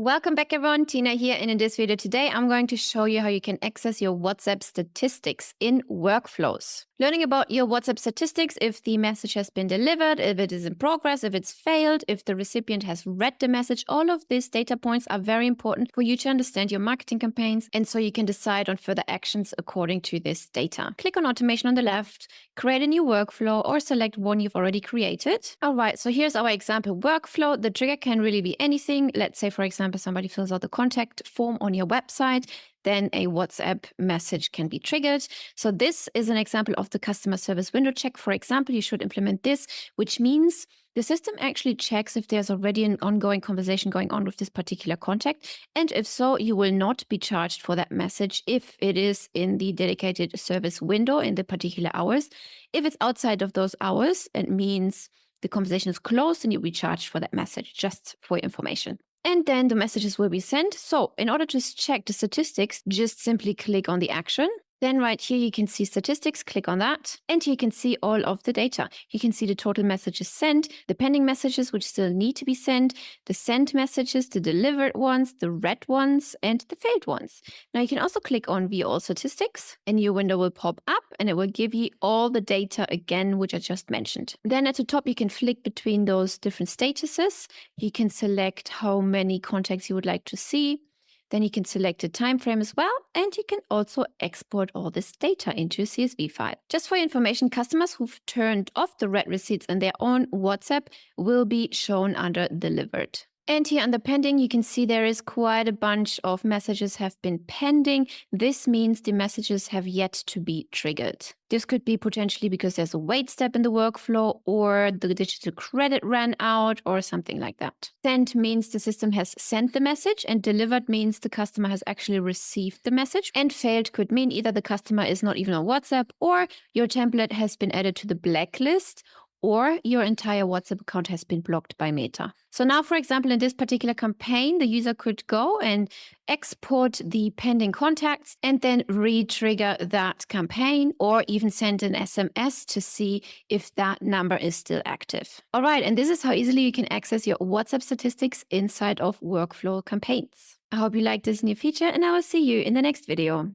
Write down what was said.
Welcome back everyone, Tina here, and in this video today I'm going to show you how you can access your WhatsApp statistics in workflows. Learning about your WhatsApp statistics, if the message has been delivered, if it is in progress, if it's failed, if the recipient has read the message, all of these data points are very important for you to understand your marketing campaigns, and so you can decide on further actions according to this data. Click on automation on the left, create a new workflow, or select one you've already created. All right, so here's our example workflow. The trigger can really be anything. Let's say, for example, somebody fills out the contact form on your website, then a WhatsApp message can be triggered. So this is an example of the customer service window check. For example, you should implement this, which means the system actually checks if there's already an ongoing conversation going on with this particular contact. And if so, you will not be charged for that message if it is in the dedicated service window in the particular hours. If it's outside of those hours, it means the conversation is closed and you'll be charged for that message, just for your information. And then the messages will be sent. So in order to check the statistics, just simply click on the action. Then right here, you can see statistics, click on that, and you can see all of the data. You can see the total messages sent, the pending messages which still need to be sent, the sent messages, the delivered ones, the read ones, and the failed ones. Now you can also click on View All Statistics. A new window will pop up and it will give you all the data again, which I just mentioned. Then at the top, you can flick between those different statuses. You can select how many contacts you would like to see. Then you can select a time frame as well, and you can also export all this data into a CSV file. Just for your information, customers who've turned off the read receipts in their own WhatsApp will be shown under delivered. And here under pending, you can see there is quite a bunch of messages have been pending. This means the messages have yet to be triggered. This could be potentially because there's a wait step in the workflow, or the digital credit ran out, or something like that. Sent means the system has sent the message, and delivered means the customer has actually received the message. And failed could mean either the customer is not even on WhatsApp, or your template has been added to the blacklist, or your entire WhatsApp account has been blocked by Meta. So now, for example, in this particular campaign, the user could go and export the pending contacts and then re-trigger that campaign, or even send an SMS to see if that number is still active. All right, and this is how easily you can access your WhatsApp statistics inside of workflow campaigns. I hope you like this new feature, and I will see you in the next video.